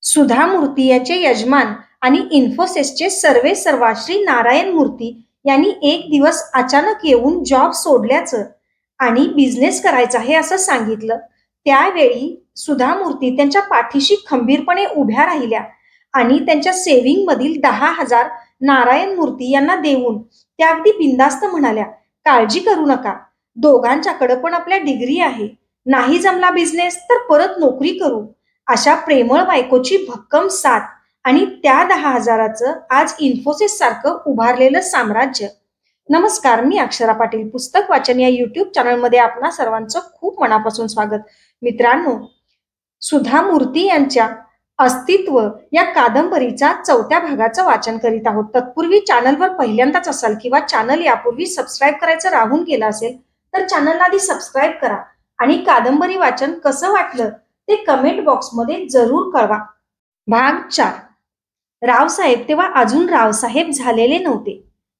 सुधा मूर्ती यांचे यजमान आणि इन्फोसिसचे सर्वेसर्वा श्री नारायण मूर्ती यांनी एक दिवस अचानक येऊन जॉब सोडल्याचं आणि बिझनेस करायचा आहे असं सांगितलं. त्यावेळी सुधा मूर्ती त्यांच्या पाठीशी खंबीरपणे उभ्या राहिल्या आणि त्यांच्या सेव्हिंग मधील 10,000 नारायण मूर्ती यांना देऊन त्या अगदी बिंदास्त म्हणाल्या, काळजी करू नका, दोघांच्याकडे पण आपल्या डिग्री आहे, नाही जमला बिझनेस तर परत नोकरी करू. अशा प्रेमळ बायकोची भक्कम साथ आणि त्या 10,000चं आज इन्फोसिस सारखं उभारलेलं साम्राज्य. नमस्कार, मी अक्षरा पाटील. पुस्तक वाचन या युट्यूब चॅनलमध्ये आपणा सर्वांचं खूप मनापासून स्वागत. मित्रांनो, सुधा मूर्ती यांच्या अस्तित्व या कादंबरीचा 4थ्या भागाचं वाचन करीत आहोत. तत्पूर्वी चॅनलवर पहिल्यांदाच असाल किंवा चॅनल यापूर्वी सबस्क्राईब करायचं राहून गेलं असेल तर चॅनलला आधी सबस्क्राईब करा आणि कादंबरी वाचन कसं वाटलं ते कमेंट बॉक्समध्ये जरूर कळवा. भाग 4. रावसाहेब तेव्हा अजून रावसाहेब झालेले नव्हते.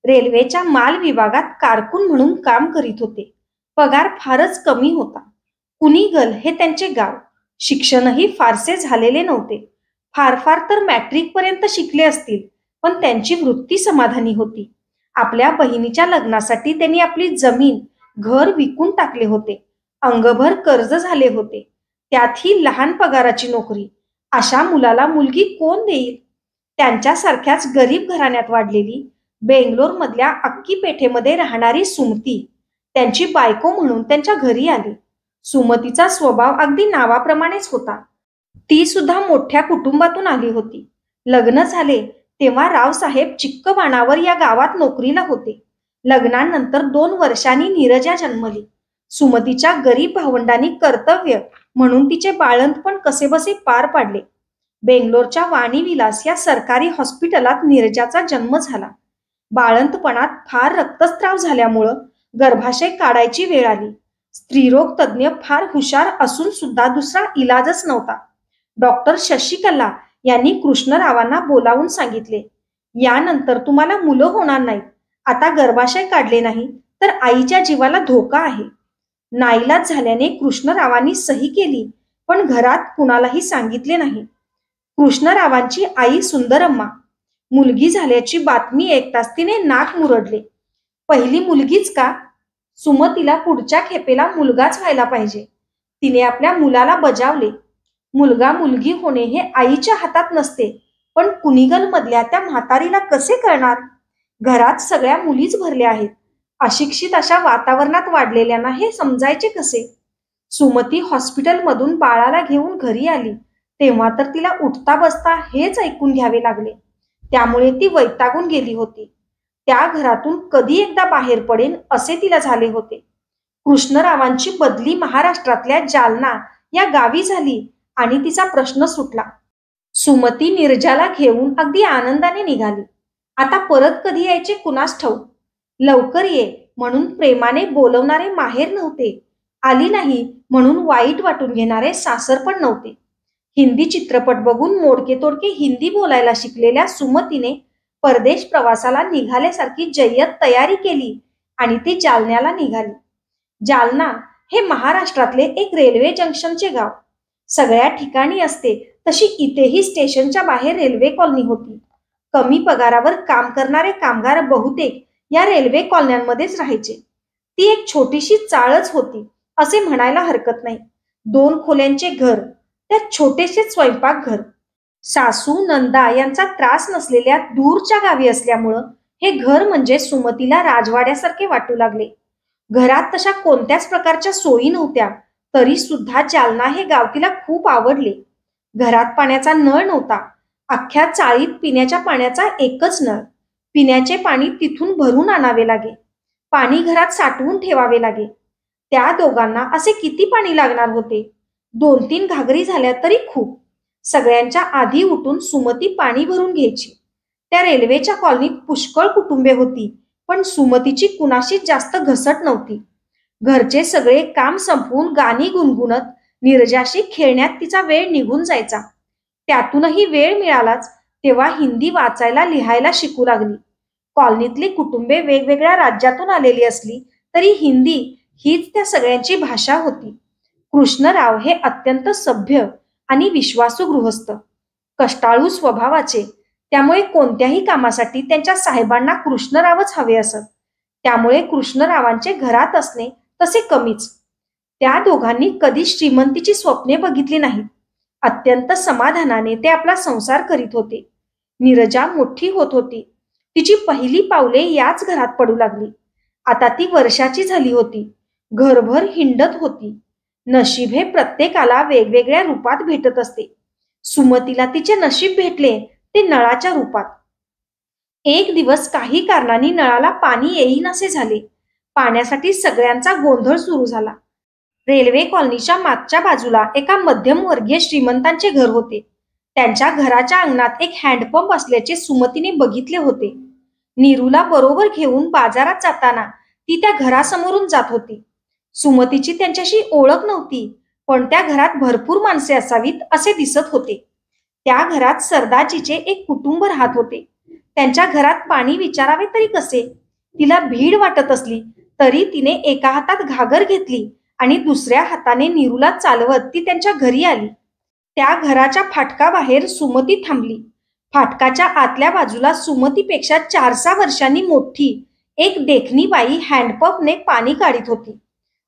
रेल्वेच्या माल विभागात कारकून म्हणून काम करीत होते. पगार फारच कमी होता. कुनिगल हे त्यांचे गाव. शिक्षणही फारसे झालेले नव्हते. फार फार तर मॅट्रिक पर्यंत शिकले असतील, पण त्यांची वृत्ती समाधानी होती. आपल्या बहिणीच्या लग्नासाठी त्यांनी आपली जमीन घर विकून टाकले होते. अंगभर कर्ज झाले होते, त्यातही लहान पगाराची नोकरी. अशा मुलाला मुलगी कोण देईल? त्यांच्यासारख्याच गरीब घराण्यात वाढलेली बेंगलोर मधल्या अक्की पेठेमध्ये राहणारी सुमती त्यांची बायको म्हणून त्यांच्या घरी आली. सुमतीचा स्वभाव अगदी नावाप्रमाणेच होता. ती सुद्धा मोठ्या कुटुंबातून आली होती. लग्न झाले तेव्हा रावसाहेब चिक्कवाणावर या गावात नोकरीला होते. लग्नानंतर 2 वर्षांनी नीरजा जन्मली. सुमतीच्या गरीब भावंडांनी कर्तव्य म्हणून तिचे बाळंतपण कसेबसे पार पाडले. बेंगलोरच्या वाणीविलास या सरकारी हॉस्पिटलात नीरजाचा जन्म झाला. बाळंतपणात फार रक्तस्राव झाल्यामुळं गर्भाशय काढायची वेळ आली. स्त्रीरोग तज्ज्ञ फार हुशार असून सुद्धा दुसरा इलाजच नव्हता. डॉक्टर शशिकला यांनी कृष्णरावांना बोलावून सांगितले, यानंतर तुम्हाला मुलं होणार नाहीत. आता गर्भाशय काढले नाही तर आईच्या जीवाला धोका आहे. नाईलाज झाल्याने कृष्णरावांनी सही केली, पण घरात कुणालाही सांगितले नाही. कृष्णरावांची आई सुंदरम्मा मुलगी झाल्याची बातमी ऐकताच तिने नाक मुरडले. पहिली मुलगीच का? सुमतीला पुढच्या खेपेला मुलगाच व्हायला पाहिजे. तिने आपल्या मुलाला बजावले. मुलगा मुलगी होणे हे आईच्या हातात नसते, पण कुनिगल मधल्या त्या म्हातारीला कसे कळणार? घरात सगळ्या मुलीच भरल्या आहेत. अशिक्षित अशा वातावरणात वाढलेल्यांना हे समजायचे कसे? सुमती हॉस्पिटलमधून बाळाला घेऊन घरी आली तेव्हा तर तिला उठता बसता हेच ऐकून घ्यावे लागले. त्यामुळे ती वैतागून गेली होती. त्या घरातून कधी एकदा बाहेर पडेन असे तिला झाले होते. कृष्णरावांची बदली महाराष्ट्रातल्या जालना या गावी झाली आणि तिचा प्रश्न सुटला. सुमती नीरजाला घेऊन अगदी आनंदाने निघाली. आता परत कधी यायचे कुणास ठाऊक. लवकर ये म्हणून प्रेमाने बोलवणारे माहेर नव्हते. आली नाही म्हणून वाईट वाटून घेणारे सासर पण नव्हते. हिंदी चित्रपट बघून मोडके तोडके हिंदी बोलायला शिकलेल्या सुमतीने परदेश प्रवासाला निघाल्यासारखी जय्यत तयारी केली आणि ती जालन्याला निघाली. जालना हे महाराष्ट्रातले एक रेल्वे जंक्शनचे गाव. सगळ्या ठिकाणी असते तशी इथेही स्टेशनच्या बाहेर रेल्वे कॉलनी होती. कमी पगारावर काम करणारे कामगार बहुतेक या रेल्वे कॉलन्यांमध्येच राहायचे. ती एक छोटीशी चाळच होती असे म्हणायला हरकत नाही. 2 खोल्यांचे घर, त्यात छोटेसे स्वयंपाकघर. सासू नंदा यांचा त्रास नसलेल्या दूरच्या गावी असल्यामुळं हे घर म्हणजे सुमतीला राजवाड्यासारखे वाटू लागले. घरात तशा कोणत्याच प्रकारच्या सोयी नव्हत्या, तरी सुद्धा जालना हे गाव तिला खूप आवडले. घरात पाण्याचा नळ नव्हता. अख्ख्या चाळीत पिण्याच्या पाण्याचा एकच नळ. पिण्याचे पाणी तिथून भरून आणावे लागे. पाणी घरात साठवून ठेवावे लागे. त्या दोघांना असे किती पाणी लागणार होते? 2-3 घागरी झाल्या तरी खूप. सगळ्यांच्या आधी उठून सुमती पाणी भरून घ्यायची. त्या रेल्वेच्या कॉलनीत पुष्कळ कुटुंबे होती, पण सुमतीची कुणाशीच जास्त घसट नव्हती. घरचे सगळे काम संपवून गाणी गुणगुणत नीरजाशी खेळण्यात तिचा वेळ निघून जायचा. त्यातूनही वेळ मिळालाच तेव्हा हिंदी वाचायला लिहायला शिकू लागली. कॉलनीतली कुटुंबे वेगवेगळ्या राज्यातून आलेली असली तरी हिंदी हीच त्या सगळ्यांची भाषा होती. कृष्णराव हे अत्यंत सभ्य आणि विश्वासू गृहस्थ. कष्टाळू स्वभावाचे, त्यामुळे कोणत्याही कामासाठी त्यांच्या साहेबांना कृष्णरावच हवे असत. त्यामुळे कृष्णरावांचे घरात असणे तसे कमीच. त्या दोघांनी कधी श्रीमंतीची स्वप्ने बघितली नाहीत. अत्यंत समाधानाने ते आपला संसार करीत होते. नीरजा मोठी होत होती. तिची पहिली पावले याच घरात पडू लागली. आता ती वर्षाची झाली होती. घरभर हिंडत होती. नशीब हे प्रत्येकाला वेगवेगळ्या रूपात भेटत असते. सुमतीला तिचे नशीब भेटले ते नळाच्या रूपात. एक दिवस काही कारणाने नळाला पाणी येईनासे झाले. पाण्यासाठी सगळ्यांचा गोंधळ सुरू झाला. रेल्वे कॉलनीच्या मागच्या बाजूला एका मध्यमवर्गीय श्रीमंतांचे घर होते. त्यांच्या घराच्या अंगणात एक हँडपंप असल्याचे सुमतीने बघितले होते. नीरूला बरोबर घेऊन बाजारात जाताना ती त्या घरासमोरून जात होती. सुमतीची त्यांच्याशी ओळख नव्हती, पण त्या घरात भरपूर माणसे असावीत असे दिसत होते. त्या घरात सरदारजीचे एक कुटुंब राहत होते. त्यांच्या घरात पाणी विचारावे तरी कसे? तिला भीड वाटत असली तरी तिने एका हातात घागर घेतली आणि दुसऱ्या हाताने नीरूला चालवत ती त्यांच्या घरी आली. त्या घराच्या फाटकाबाहेर सुमती थांबली. फाटकाच्या आतल्या बाजूला सुमतीपेक्षा 4-6 वर्षांनी मोठी एक देखणी बाई हँडपंपने पाणी काढीत होती.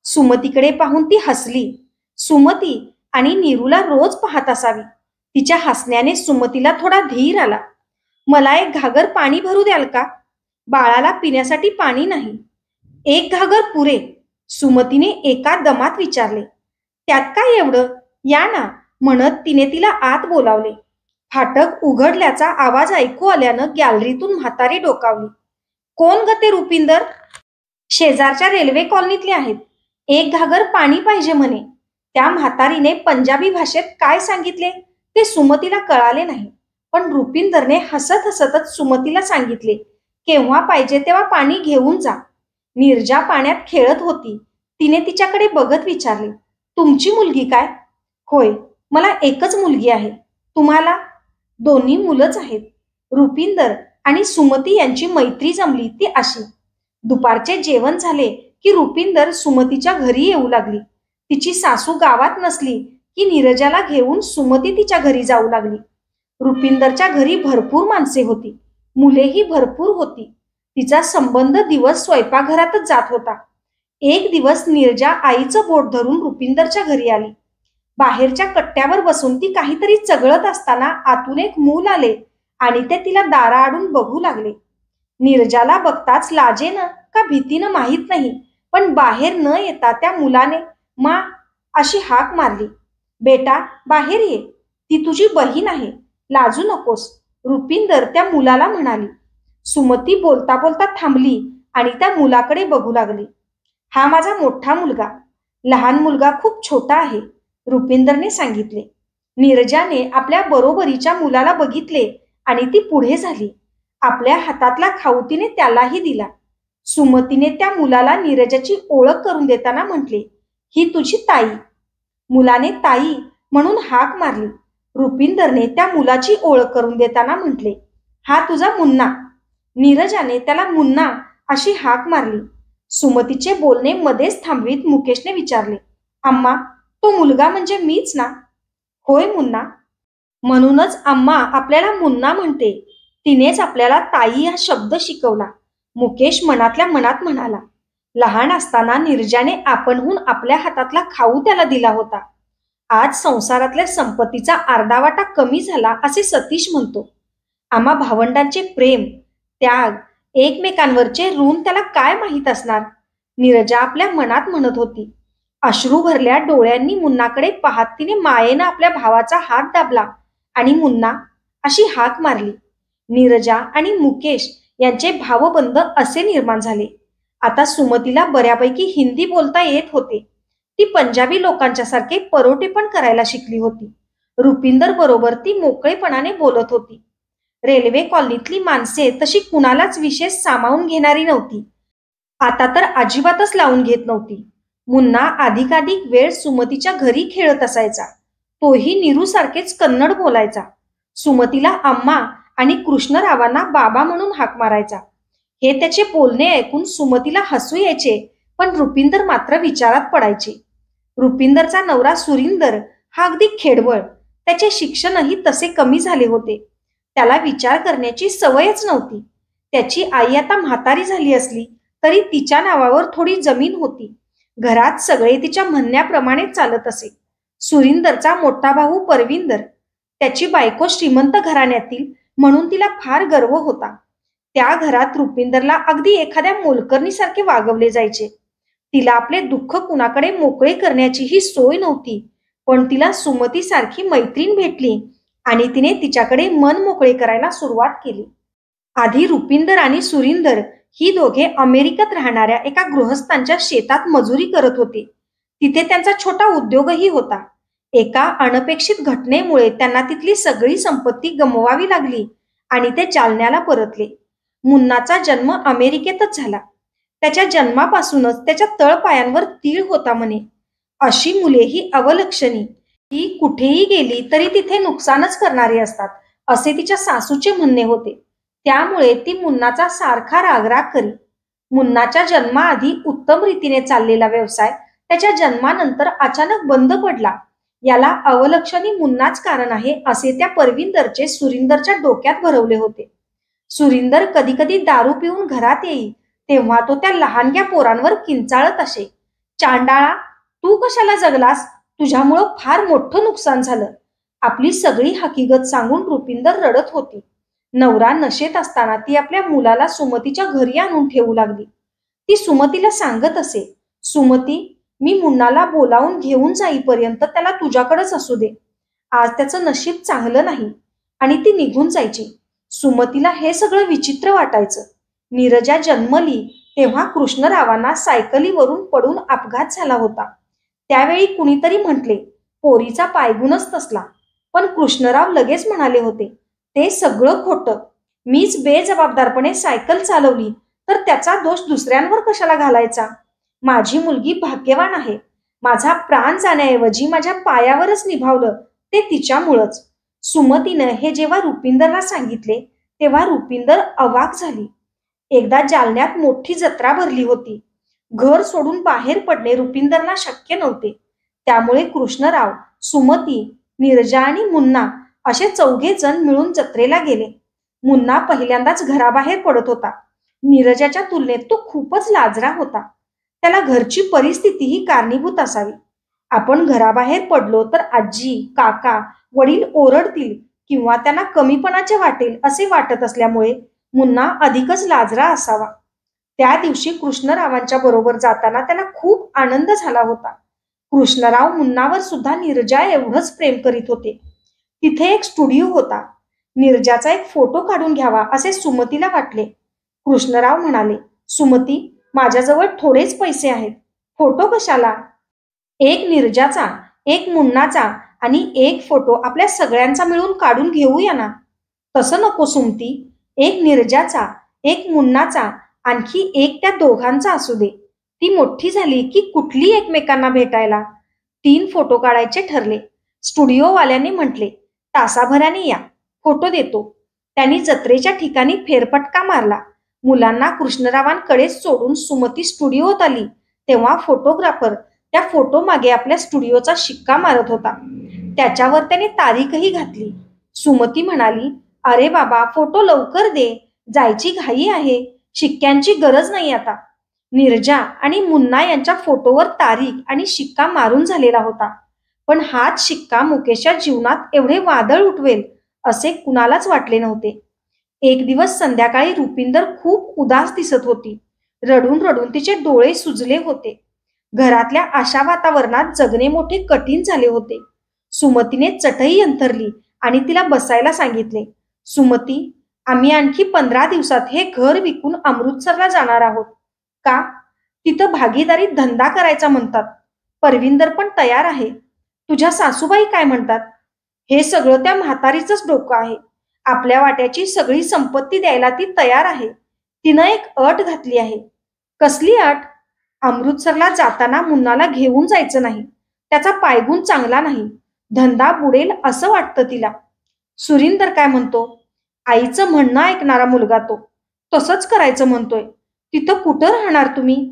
सुमतीकडे पाहून ती हसली. सुमती आणि नीरूला रोज पाहत असावी. तिच्या हसण्याने सुमतीला थोडा धीर आला. मला एक घागर पाणी भरू द्याल का? बाळाला पिण्यासाठी पाणी नाही. एक घागर पुरे, सुमतीने एका दमात विचारले. त्यात काय एवढं? या ना, म्हणत तिने तिला आत बोलावले. फाटक उघडल्याचा आवाज ऐकू आल्यानं गॅलरीतून म्हातारी डोकावली. कोण ग ते रुपिंदर? शेजारच्या रेल्वे कॉलनीतले आहेत. एक घागर पाणी पाहिजे म्हणे. त्या म्हातारीने पंजाबी भाषेत काय सांगितले ते सुमतीला कळाले नाही, पण रुपिंदरने हसत हसतच सुमतीला सांगितले, केव्हा पाहिजे तेव्हा पाणी घेऊन जा. नीरजा पाण्यात खेळत होती. तिने तिच्याकडे बघत विचारले, तुमची मुलगी काय? होय, मला एकच मुलगी आहे. तुम्हाला? दोन्ही मुलंच आहेत. रुपिंदर आणि सुमती यांची मैत्री जमली ती अशी. दुपारचे जेवण झाले की रुपिंदर सुमतीच्या घरी येऊ लागली. तिची सासू गावात नसली की नीरजाला घेऊन सुमती तिच्या घरी जाऊ लागली. रुपिंदरच्या घरी भरपूर माणसे होती. मुलेही भरपूर होती. तिचा संबंध दिवस स्वयंपाकघरातच जात होता. एक दिवस नीरजा आईचं बोट धरून रुपिंदरच्या घरी आली. बाहेरच्या कट्ट्यावर बसून ती काहीतरी चगळत असताना आतून एक मूल आले आणि ते तिला दाराआडून बघू लागले. नीरजाला बघताच लाजेनं का भीतीनं माहीत नाही, पण बाहेर न येता त्या मुलाने मा अशी हाक मारली. बेटा, बाहेर ये, ती तुझी बहीण आहे, लाजू नकोस, रुपिंदर त्या मुलाला म्हणाली. सुमती बोलता बोलता थांबली आणि त्या मुलाकडे बघू लागली. हा माझा मोठा मुलगा, लहान मुलगा खूप छोटा आहे, रुपिंदरने सांगितले. नीरजाने आपल्या बरोबरीच्या मुलाला बघितले आणि ती पुढे झाली. आपल्या हातातला खाऊ तिने त्यालाही दिला. सुमतीने त्या मुलाला नीरजाची ओळख करून देताना म्हटले, ही तुझी ताई. मुलाने ताई म्हणून हाक मारली. रुपिंदरने त्या मुलाची ओळख करून देताना म्हटले, हा तुझा मुन्ना. नीरजाने त्याला मुन्ना अशी हाक मारली. सुमतीचे बोलणे मध्येच थांबवीत मुकेशने विचारले, अम्मा, तो मुलगा म्हणजे मीच ना? होय मुन्ना. म्हणूनच अम्मा आपल्याला मुन्ना म्हणते. तिनेच आपल्याला ताई हा शब्द शिकवला, मुकेश मनातल्या मनात म्हणाला. लहान असताना नीरजाने आपणहून आपल्या हातातला खाऊ त्याला दिला होता. आज संसारातल्या संपत्तीचा अर्धा वाटा कमी झाला असे सतीश म्हणतो. आम्हा भावंडांचे प्रेम, त्याग, एकमेकांवरचे ऋण त्याला काय माहीत असणार? नीरजा आपल्या मनात म्हणत होती. अश्रू भरल्या डोळ्यांनी मुन्नाकडे पाहत तिने मायेनं आपल्या भावाचा हात दाबला आणि मुन्ना अशी हाक मारली. नीरजा आणि मुकेश यांचे भावबंध असे निर्माण झाले. आता सुमतीला बऱ्यापैकी हिंदी बोलता येत होते. ती पंजाबी लोकांच्या सारखे परोटे पण करायला शिकली होती. रुपिंदर बरोबर ती मोकळेपणाने बोलत होती. रेल्वे कॉलनीतली माणसे तशी कुणालाच विशेष सामावून घेणारी नव्हती. आता तर अजिबातच लावून घेत नव्हती. मुन्ना अधिकाधिक वेळ सुमतीच्या घरी खेळत असायचा. तोही नीरूसारखेच कन्नड बोलायचा. सुमतीला अम्मा आणि कृष्णरावांना बाबा म्हणून हाक मारायचा. हे त्याचे बोलणे ऐकून सुमतीला हसू यायचे, पण रुपिंदर मात्र विचारात पडायचे. रुपिंदरचा नवरा सुरिंदर हा अगदी खेडवळ. त्याचे शिक्षणही तसे कमी झाले होते. त्याला विचार करण्याची सवयच नव्हती. त्याची आई आता म्हातारी झाली असली तरी तिच्या नावावर थोडी जमीन होती. घरात सगळे तिच्या म्हणण्याप्रमाणे चालत असे. सुरिंदरचा मोठा भाऊ परविंदर, त्याची बायको श्रीमंत घराण्यातील, म्हणून तिला फार गर्व होता. त्या घरात रुपिंदरला अगदी एखाद्या मोलकरणीसारखे वागवले जायचे. तिला आपले दुःख कुणाकडे मोकळे करण्याचीही सोय नव्हती. पण तिला सुमती सारखी मैत्रीण भेटली आणि तिने तिच्याकडे मन मोकळे करायला सुरुवात केली. आधी रुपिंदर आणि सुरिंदर ही दोघे अमेरिकेत राहणाऱ्या एका गृहस्थांच्या शेतात मजुरी करत होते. तिथे त्यांचा छोटा उद्योगही होता. एका अनपेक्षित घटनेमुळे त्यांना तिथली सगळी संपत्ती गमवावी लागली आणि ते जालन्याला परतले. मुन्नाचा जन्म अमेरिकेतच झाला. त्याच्या जन्मापासूनच त्याच्या तळपायांवर तीळ होता म्हणे. अशी मुले ही अवलक्षणी, ती कुठेही गेली तरी तिथे नुकसानच करणारी असतात, असे तिच्या सासूचे म्हणणे होते. त्यामुळे ती मुन्नाचा सारखा रागराग करी. मुन्नाच्या जन्माआधी उत्तम रीतीने चाललेला व्यवसाय त्याच्या जन्मानंतर अचानक बंद पडला. याला अवलक्षणी मुन्नाच कारण आहे असे त्या परविंदरचे सुरिंदरच्या डोक्यात भरवले होते. सुरिंदर कधी कधी दारू पिऊन घरात येई तेव्हा तो त्या लहानग्या पोरांवर किंचाळत असे. चांडाळा, तू कशाला जगलास? तुझ्यामुळं फार मोठं नुकसान झालं. आपली सगळी हकीकत सांगून रुपिंदर रडत होती. नवरा नशेत असताना ती आपल्या मुलाला सुमतीच्या घरी आणून ठेवू लागली. ती सुमतीला सांगत असे, सुमती, मी मुन्नाला बोलावून घेऊन जाईपर्यंत त्याला तुझ्याकडेच असू दे. आज त्याचं नशीब चांगलं नाही. आणि ती निघून जायची. सुमतीला हे सगळं विचित्र वाटायचं. नीरजा जन्मली तेव्हा कृष्णरावांना सायकलीवरून पडून अपघात झाला होता. त्यावेळी कुणीतरी म्हटले, पोरीचा पायगुणच तसला. पण कृष्णराव लगेच म्हणाले होते, ते सगळं खोटं. मीच बेजबाबदारपणे सायकल चालवली तर त्याचा दोष दुसऱ्यांवर कशाला घालायचा? माझी मुलगी भाग्यवान आहे. माझा प्राण जाण्याऐवजी माझ्या पायावरच निभावलं ते तिच्यामुळंच. सुमतीनं हे जेव्हा रुपिंदरला सांगितले तेव्हा रुपिंदर अवाक झाली. एकदा जालन्यात मोठी जत्रा भरली होती. घर सोडून बाहेर पडणे रुपिंदरला शक्य नव्हते. त्यामुळे कृष्णराव, सुमती, नीरजा आणि मुन्ना असे 4घे जण मिळून जत्रेला गेले. मुन्ना पहिल्यांदाच घराबाहेर पडत होता. नीरजाच्या तुलनेत तो खूपच लाजरा होता. त्याला घरची परिस्थितीही कारणीभूत असावी. आपण घराबाहेर पडलो तर आजी, काका, वडील ओरडतील किंवा त्यांना कमीपणाचे वाटेल असे वाटत असल्यामुळे मुन्ना अधिकच लाजरा असावा. त्या दिवशी कृष्णरावांच्या बरोबर जाताना त्याला खूप आनंद झाला होता. कृष्णराव मुन्नावर सुद्धा नीरजा एवढंच प्रेम करीत होते. तिथे एक स्टुडिओ होता. नीरजाचा एक फोटो काढून घ्यावा असे सुमतीला वाटले. कृष्णराव म्हणाले, सुमती, माझ्याजवळ थोडेच पैसे आहेत. फोटो कशाला? एक नीरजाचा, एक मुन्नाचा आणि एक फोटो आपल्या सगळ्यांचा मिळून काढून घेऊया ना. तसं नको सुमती. एक नीरजाचा, एक मुन्नाचा, आणखी एक त्या दोघांचा असू दे. ती मोठी झाली की कुठली एकमेकांना भेटायला. 3 फोटो काढायचे ठरले. स्टुडिओवाल्याने म्हटले, तासाभराने या, फोटो देतो. त्यांनी जत्रेच्या ठिकाणी फेरफटका मारला. मुलांना कृष्णरावांकडेच सोडून सुमती स्टुडिओत आली तेव्हा फोटोग्राफर त्या फोटो मागे आपल्या स्टुडिओचा शिक्का मारत होता. त्याच्यावर त्याने तारीखही घातली. सुमती म्हणाली, अरे बाबा, फोटो लवकर दे, जायची घाई आहे. शिक्क्यांची गरज नाही आता. नीरजा आणि मुन्ना यांच्या फोटोवर तारीख आणि शिक्का मारून झालेला होता. पण हाच शिक्का मुकेशच्या जीवनात एवढे वादळ उठवेल असे कुणालाच वाटले नव्हते. एक दिवस संध्याकाळी रुपिंदर खूप उदास दिसत होती. रडून रडून तिचे डोळे सुजले होते. घरातल्या अशा वातावरणात जगणे मोठे कठीण झाले होते. सुमतीने चटई अंथरली आणि तिला बसायला सांगितले. सुमती, आम्ही आणखी 15 दिवसात हे घर विकून अमृतसरला जाणार आहोत. का? तिथं भागीदारीत धंदा करायचा म्हणतात. परविंदर पण तयार आहे. तुझ्या सासूबाई काय म्हणतात? हे सगळं त्या म्हातारीचंच डोकं आहे. आपल्या वाट्याची सगळी संपत्ती द्यायला ती तयार आहे. तिनं एक अट घातली आहे. कसली अट? अमृतसरला जाताना मुन्नाला घेऊन जायचं नाही. त्याचा पायगुण चांगला नाही. धंदा बुडेल असं वाटतं तिला. सुरिंदर काय म्हणतो? आईचं म्हणणं ऐकणारा मुलगा तो. तसंच करायचं म्हणतोय. तिथं कुठं राहणार तुम्ही?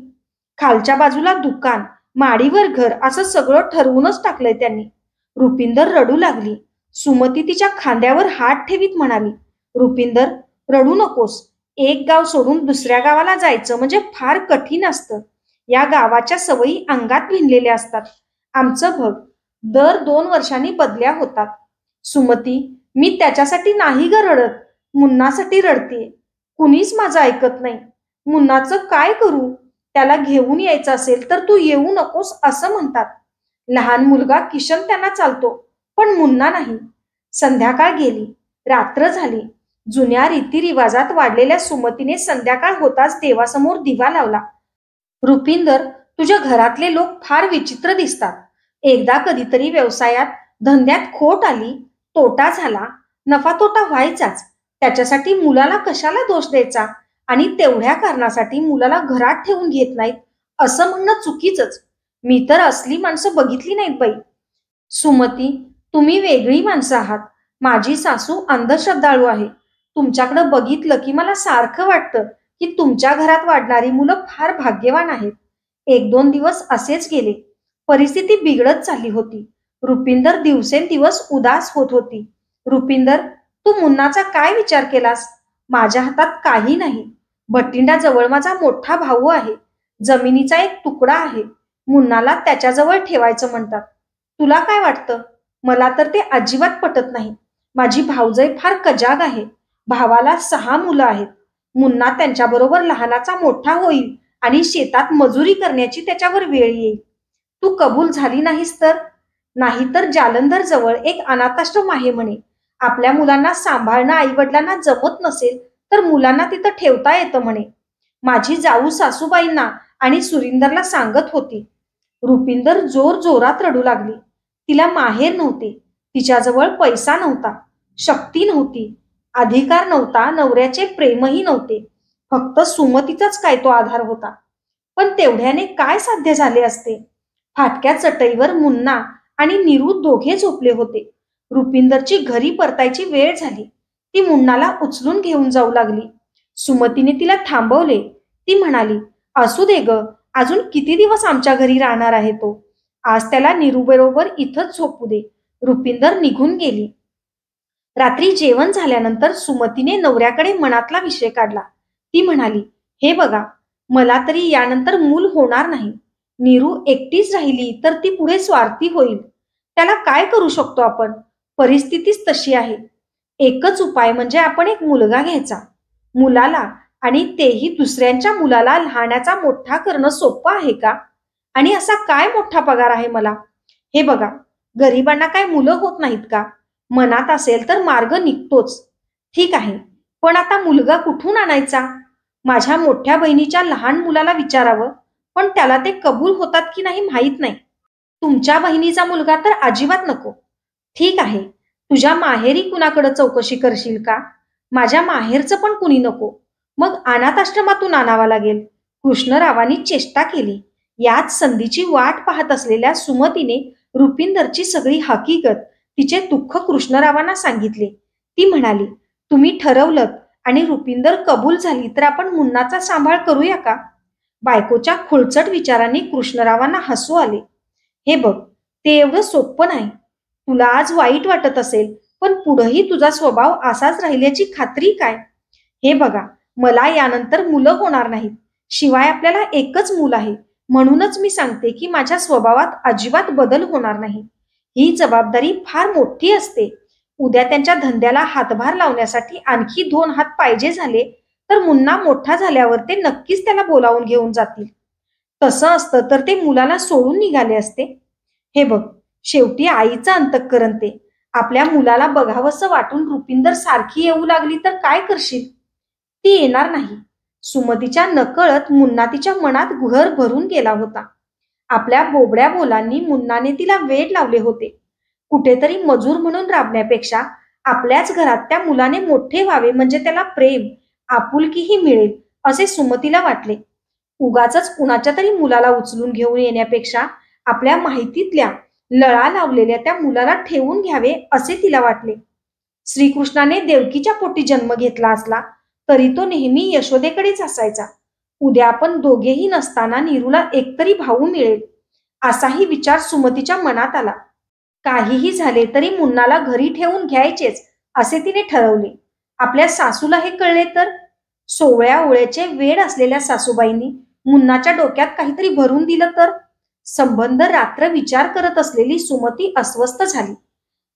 खालच्या बाजूला दुकान, माडीवर घर असं सगळं ठरवूनच टाकलंय त्यांनी. रुपिंदर रडू लागली. सुमती तिच्या खांद्यावर हात ठेवीत म्हणाली, रुपिंदर, रडू नकोस. एक गाव सोडून दुसऱ्या गावाला जायचं म्हणजे फार कठीण असतं. या गावाच्या सवयी अंगात भिनलेल्या असतात. आमचं बघ, दर 2 वर्षांनी बदल्या होतात. सुमती, मी त्याच्यासाठी नाही ग रडत, मुन्नासाठी रडतीये. कुणीच माझं ऐकत नाही. मुन्नाचं काय करू? त्याला घेऊन यायचं असेल तर तू येऊ नकोस असं म्हणतात. लहान मुलगा किशन त्यांना चालतो, पण मुन्ना नाही. संध्याकाळ गेली, रात्र झाली. जुन्या रीतिरिवाजात वाढलेल्या सुमतीने संध्याकाळ होताच देवासमोर दिवा लावला. रुपिंदर, तुझ्या घरातले लोक फार विचित्र दिसतात. एकदा कधीतरी व्यवसायात, धंद्यात खोट आली, तोटा झाला, नफा तोटा व्हायचाच. त्याच्यासाठी मुलाला कशाला दोष द्यायचा आणि तेवढ्या कारणासाठी मुलाला घरात ठेवून घेत नाहीत असं म्हणणं चुकीचंच. मी तर असली माणसं बघितली नाहीत बाई. सुमती, तुम्ही वेगळी माणसं आहात. माझी सासू अंधश्रद्धाळू आहे. तुमच्याकडे बघितलं की मला सारखं वाटतं की तुमच्या घरात वाढणारी मुलं फार भाग्यवान आहेत. 1-2 दिवस असेच गेले. परिस्थिती बिघडत चालली होती. रुपिंदर दिवसेंदिवस उदास होत होती. रुपिंदर, तू मुन्नाचा काय विचार केलास? माझ्या हातात काही नाही. भटिंडाजवळ माझा मोठा भाऊ आहे. जमिनीचा एक तुकडा आहे. मुन्नाला त्याच्याजवळ ठेवायचं म्हणतात. तुला काय वाटतं? मला तर ते अजिबात पटत नाही. माझी भाऊजय फार कजाग आहे. भावाला 6 मुलं आहेत. मुन्ना त्यांच्याबरोबर लहानाचा मोठा होईल आणि शेतात मजुरी करण्याची त्याच्यावर वेळ येईल. तू कबूल झाली नाहीस तर? नाहीतर जालंधर जवळ एक अनाथाश्रम आहे म्हणे. आपल्या मुलांना सांभाळणं आईवडिलांना जमत नसेल तर मुलांना तिथं ठेवता येतं म्हणे. माझी जाऊ सासूबाईंना आणि सुरिंदरला सांगत होती. रुपिंदर जोर जोरात रडू लागली. तिला माहेर नव्हते. तिच्याजवळ पैसा नव्हता, शक्ती नव्हती, अधिकार नव्हता, नवऱ्याचे प्रेमही नव्हते. फक्त सुमतीचाच काय तो आधार होता. पण तेवढ्याने काय साध्य झाले असते? फाटक्या चटईवर मुन्ना आणि नीरू दोघे झोपले होते. रुपिंदरची घरी परतायची वेळ झाली. ती मुन्नाला उचलून घेऊन जाऊ लागली. सुमतीने तिला थांबवले. ती म्हणाली, असू दे ग, अजून किती दिवस आमच्या घरी राहणार आहे तो? आज त्याला नीरूबरोबर इथंच झोपू दे. रुपिंदर निघून गेली. रात्री जेवण झाल्यानंतर सुमतीने नवऱ्याकडे मनातला विषय काढला. ती म्हणाली, हे बघा, मला तरी यानंतर मूल होणार नाही. नीरू एकटीच राहिली तर ती पुढे स्वार्थी होईल. त्याला काय करू शकतो आपण? परिस्थितीच तशी आहे. एकच उपाय म्हणजे आपण एक मुलगा घ्यायचा. मुलाला, आणि तेही दुसऱ्यांच्या मुलाला लहानाचा मोठा करणं सोपं आहे का? आणि असा काय मोठा पगार आहे मला? हे बघा, गरिबांना काय मुलं होत नाहीत का? मनात असेल तर मार्ग निघतोच. ठीक आहे, पण आता मुलगा कुठून आणायचा? माझ्या मोठ्या बहिणीच्या लहान मुलाला विचारावं, पण त्याला ते कबूल होतात की नाही माहीत नाही. तुमच्या बहिणीचा मुलगा तर अजिबात नको. ठीक आहे, तुझ्या माहेरी कुणाकडे चौकशी करशील का? माझ्या माहेरचं पण कुणी नको. मग अनाथ आश्रमातून आणावा लागेल. कृष्णरावांनी चेष्टा केली. याच संधीची वाट पाहत असलेल्या सुमतीने रुपिंदरची सगळी हकीकत, तिचे दुःख कृष्णरावांना सांगितले. ती म्हणाली, तुम्ही ठरवलं आणि रुपिंदर कबूल झाली तर आपण मुन्नाचा सांभाळ करूया का? बायकोच्या खुळचट विचारांनी कृष्णरावांना हसू आले. हे बघ, ते एवढं सोपं नाही. तुला आज वाईट वाटत असेल, पण पुढेही तुझा स्वभाव असाच राहिल्याची खात्री काय? हे बघा, मला यानंतर मुलं होणार नाहीत. शिवाय आपल्याला एकच मूल आहे. म्हणूनच मी सांगते की माझ्या स्वभावात अजिबात बदल होणार नाही. ही जबाबदारी फार मोठी असते. उद्या त्यांच्या धंद्याला हातभार लावण्यासाठी आणखी 2 हात पाहिजे झाले तर मुन्ना मोठा झाल्यावर ते नक्कीच त्याला बोलावून घेऊन जातील. तसं असतं तर ते मुलाला सोडून निघाले असते. हे बघ, शेवटी आईचं अंतःकरण ते. आपल्या मुलाला बघावंसं वाटून रुपिंदर सारखी येऊ लागली तर काय करशील? ती येणार नाही. सुमतीच्या नकळत मुन्ना तिच्या मनात घर भरून गेला होता. आपल्या बोबड्या बोलांनी मुन्नाने तिला वेड लावले होते. कुठेतरी मजूर म्हणून राबण्यापेक्षा आपल्याच घरात त्या मुलाने मोठे व्हावे म्हणजे त्याला प्रेम, आपुलकीही मिळेल असे सुमतीला वाटले. उगाचच कुणाच्या तरी मुलाला उचलून घेऊन येण्यापेक्षा आपल्या माहितीतल्या लळा लावलेल्या त्या मुलाला ठेवून घ्यावे असे तिला वाटले. श्रीकृष्णाने देवकीच्या पोटी जन्म घेतला असला तरी तो नेहमी यशोदेकडेच असायचा. उद्या आपण दोघेही नसताना नीरूला एकतरी भाऊ मिळेल, असाही विचार सुमतीच्या मनात आला. काहीही झाले तरी मुन्नाला घरी ठेवून घ्यायचेच असे तिने ठरवले. आपल्या सासूला हे कळले तर? सोवळ्या ओळ्याचे वेड असलेल्या सासूबाईंनी मुन्नाच्या डोक्यात काहीतरी भरून दिलं तर? संबंध रात्र विचार करत असलेली सुमती अस्वस्थ झाली.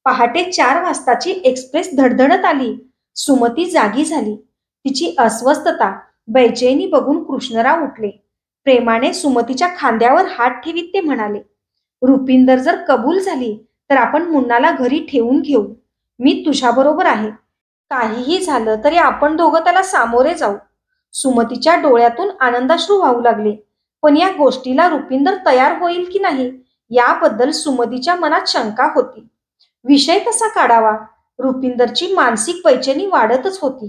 पहाटे 4 वाजताची एक्सप्रेस धडधडत आली. सुमती जागी झाली. तिची अस्वस्थता, बेचैनी बघून कृष्णराव उठले. प्रेमाने सुमतीच्या खांद्यावर हात ठेवीत ते म्हणाले, रुपिंदर जर कबूल झाली तर आपण मुन्नाला घरी ठेवून घेऊ. मी तुझ्याबरोबर आहे. काहीही झालं तरी आपण दोघं त्याला सामोरे जाऊ. सुमतीच्या डोळ्यातून आनंदाश्रू वाहू लागले. पण या गोष्टीला रुपिंदर तयार होईल की नाही याबद्दल सुमतीच्या मनात शंका होती. विषय कसा काढावा? रुपिंदरची मानसिक बेचैनी वाढतच होती.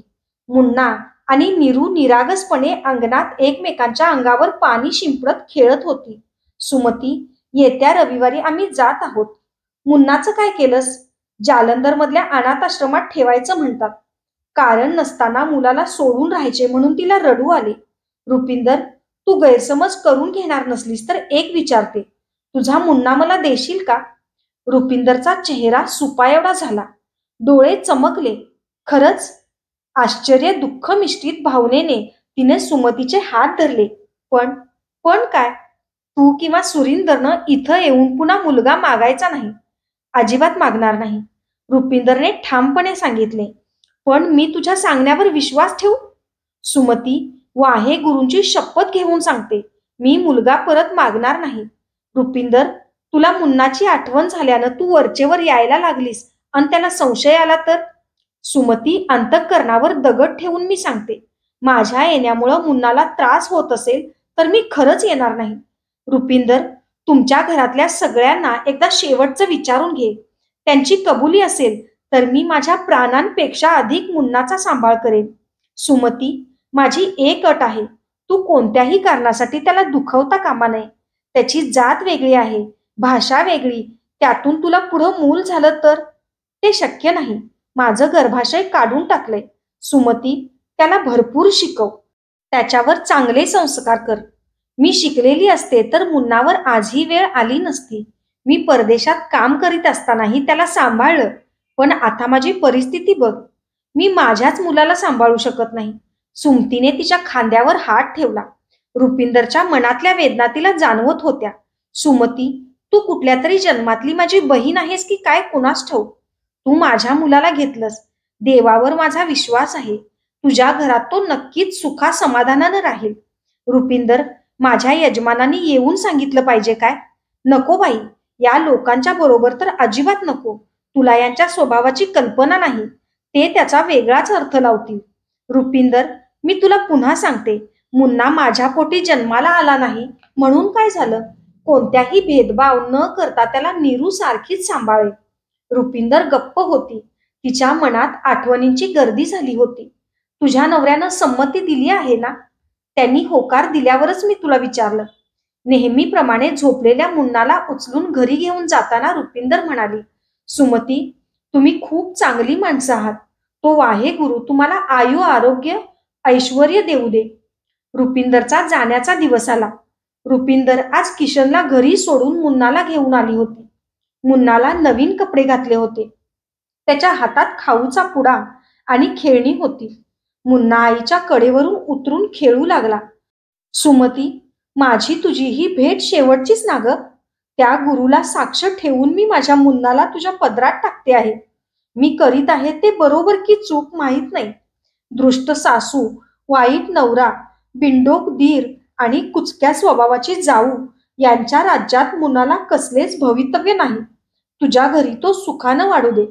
मुन्ना आणि नीरू निरागसपणे अंगणात एकमेकांच्या अंगावर पाणी शिंपडत खेळत होती. सुमती, येत्या रविवारी आम्ही जात आहोत. मुन्नाचं काय केलंस? जालंधर मधल्या अनाथ आश्रमात ठेवायचं म्हणतात. कारण नसताना मुलाला सोडून राहायचे म्हणून तिला रडू आले. रुपिंदर, तू गैरसमज करून घेणार नसलीस तर एक विचारते, तुझा मुन्ना मला देशील का? रुपिंदरचा चेहरा सुपा एवढा झाला. डोळे चमकले. खरंच? आश्चर्य दुःख मिश्रित भावनेने तिने सुमतीचे हात धरले. पण पण काय? तू किंवा सुरिंदरनं इथं येऊन पुन्हा मुलगा मागायचा नाही. अजिबात मागणार नाही, रुपिंदरने ठामपणे सांगितले. पण मी तुझ्या सांगण्यावर विश्वास ठेवू? सुमती, वाहे गुरूंची शपथ घेऊन सांगते, मी मुलगा परत मागणार नाही. रुपिंदर, तुला मुन्नाची आठवण झाल्यानं तू वरचेवर यायला लागलीस आणि त्याला संशय आला तर? सुमती, अंतःकरणावर दगड ठेवून मी सांगते, माझ्या येण्यामुळं मुन्नाला त्रास होत असेल तर मी खरंच येणार नाही. रुपिंदर, तुमच्या घरातल्या सगळ्यांना एकदा शेवटचं विचारून घे. त्यांची कबुली असेल तर मी माझ्या प्राणांपेक्षा अधिक मुन्नाचा सांभाळ करेन. सुमती, माझी एक अट आहे, तू कोणत्याही कारणासाठी त्याला दुखवता कामा नये. त्याची जात वेगळी आहे, भाषा वेगळी, त्यातून तुला पुढं मूल झालं तर? ते शक्य नाही. माझं गर्भाशय काढून टाकलंय. सुमती, त्याला भरपूर शिकव. त्याच्यावर चांगले संस्कार कर. मी शिकलेली असते तर मुन्नावर आजही वेळ आली नसती. मी परदेशात काम करीत असतानाही त्याला सांभाळलं. पण आता माझी परिस्थिती बघ. मी माझ्याच मुलाला सांभाळू शकत नाही. सुमतीने तिच्या खांद्यावर हात ठेवला. रुपिंदरच्या मनातल्या वेदना तिला जाणवत होत्या. सुमती, तू कुठल्या तरी जन्मातली माझी बहीण आहेस की काय कुणास ठाऊक. तू माझ्या मुलाला घेतलंस. देवावर माझा विश्वास आहे, तुझ्या घरात तो नक्कीच सुखा समाधानानं राहील. रुपिंदर, माझ्या यजमानांनी येऊन सांगितलं पाहिजे काय? नको बाई, या लोकांच्या बरोबर तर अजिबात नको. तुला यांच्या स्वभावाची कल्पना नाही. ते त्याचा वेगळाच अर्थ लावतील. रुपिंदर, मी तुला पुन्हा सांगते, मुन्ना माझ्या पोटी जन्माला आला नाही म्हणून काय झालं? कोणत्याही भेदभाव न करता त्याला नीरू सारखीच सांभाळे. रुपिंदर गप्प होती. तिच्या मनात आठवणींची गर्दी झाली होती. तुझ्या नवऱ्यानं संमती दिली आहे ना? त्यांनी होकार दिल्यावरच मी तुला विचारलं. नेहमीप्रमाणे झोपलेल्या मुन्नाला उचलून घरी घेऊन जाताना रुपिंदर म्हणाली, सुमती, तुम्ही खूप चांगली माणसं आहात. तो वाहे गुरु तुम्हाला आयु आरोग्य ऐश्वर्य देऊ दे. रुपिंदरचा जाण्याचा दिवस आला. रुपिंदर आज किशनला घरी सोडून मुन्नाला घेऊन आली होती. मुन्नाला नवीन कपडे घातले होते. त्याच्या हातात खाऊचा पुडा आणि खेळणी होती. मुन्ना आईच्या कडेवरून उतरून खेळू लागला. सुमती, माझी तुझी ही भेट शेवटचीच ना ग? त्या गुरुला साक्ष ठेवून मी माझ्या मुन्नाला तुझ्या पदरात टाकते आहे. मी करीत आहे ते बरोबर की चूक माहीत नाही. दृष्ट सासू, वाईट नवरा, बिंडोक धीर आणि कुचक्या स्वभावाची जाऊ यांच्या राज्यात मुन्नाला कसलेच भवितव्य नाही. तुझ्या घरी तो सुखानं वाढू दे.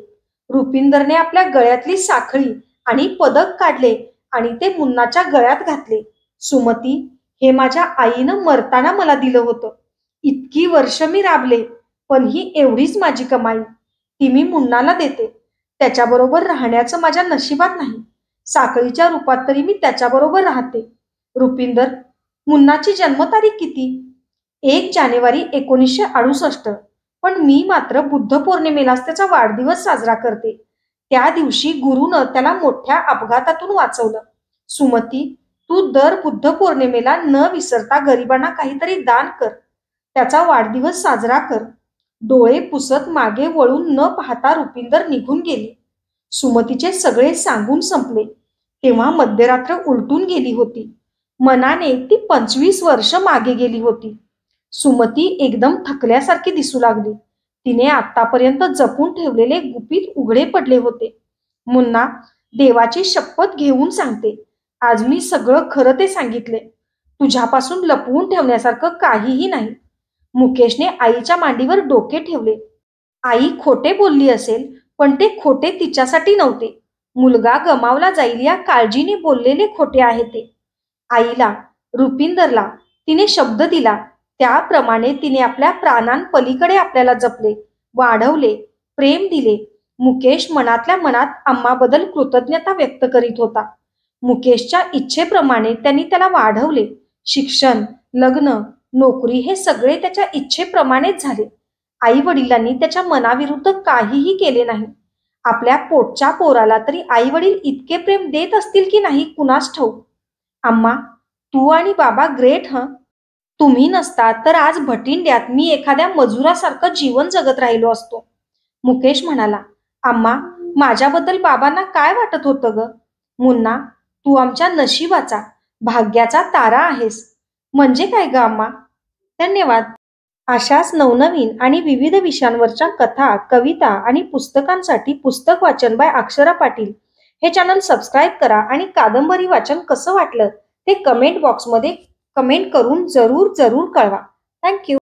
रुपिंदरने आपल्या गळ्यातली साखळी आणि पदक काढले आणि ते मुन्नाच्या गळ्यात घातले. सुमती, हे माझ्या आईनं मरताना मला दिलं होतं. इतकी वर्ष मी राबले, पण ही एवढीच माझी कमाई. ती मी मुन्नाला देते. त्याच्याबरोबर राहण्याचं माझ्या नशिबात नाही. साखळीच्या रूपात तरी मी त्याच्याबरोबर राहते. रुपिंदर, मुन्नाची जन्मतारीख किती? 1 जानेवारी 1968. पण मी मात्र बुद्ध पौर्णिमेलाच त्याचा वाढदिवस साजरा करते. त्या दिवशी गुरुनं त्याला मोठ्या अपघातातून वाचवलं. सुमती, तू दर बुद्ध पौर्णिमेला न विसरता गरिबांना काहीतरी दान कर. त्याचा वाढदिवस साजरा कर. डोळे पुसत मागे वळून न पाहता रुपिंदर निघून गेली. सुमतीचे सगळे सांगून संपले तेव्हा मध्यरात्र उलटून गेली होती. मनाने ती 25 वर्ष मागे गेली होती. सुमती एकदम थकल्यासारखी दिसू लागली. तिने आतापर्यंत जपून ठेवलेले गुपित उघडे पडले होते. मुन्ना, देवाची शपथ घेऊन सांगते, आज मी सगळं खरं ते सांगितले. तुझ्यापासून लपवून ठेवण्यासारखं काहीही नाही. मुकेशने आईच्या मांडीवर डोके ठेवले. आई खोटे बोलली असेल, पण ते खोटे तिच्यासाठी नव्हते. मुलगा गमावला जाईल या काळजीने बोललेले खोटे आहे ते. आईला, रुपिंदरला तिने शब्द दिला त्याप्रमाणे तिने आपल्या प्राणांपलीकडे आपल्याला जपले, वाढवले, प्रेम दिले. मुकेश मनातल्या मनात आम्हाबद्दल कृतज्ञता व्यक्त करीत होता. मुकेशच्या इच्छेप्रमाणे त्यांनी त्याला वाढवले. शिक्षण, लग्न, नोकरी हे सगळे त्याच्या इच्छेप्रमाणेच झाले. आई वडिलांनी त्याच्या मनाविरुद्ध काहीही केले नाही. आपल्या पोटच्या पोराला तरी आई वडील इतके प्रेम देत असतील की नाही कुणास ठाऊक. अम्मा, तू आणि बाबा ग्रेट हं. तुम्ही नसता तर आज भटिंड्यात मी एखाद्या मजुरासारखं जीवन जगत राहिलो असतो. मुकेश म्हणाला, अम्मा, माझ्याबद्दल बाबांना काय वाटत होतं ग? मुन्ना, तू आमच्या नशिबाचा, भाग्याचा तारा आहेस. म्हणजे काय ग अम्मा? धन्यवाद. अशाच नवनवीन आणि विविध विषयांवरच्या कथा, कविता आणि पुस्तकांसाठी पुस्तक वाचन बाय अक्षरा पाटील हे चॅनल सबस्क्राईब करा आणि कादंबरी वाचन कसं वाटलं ते कमेंट बॉक्समध्ये कमेंट करून जरूर जरूर कळवा. थँक्यू.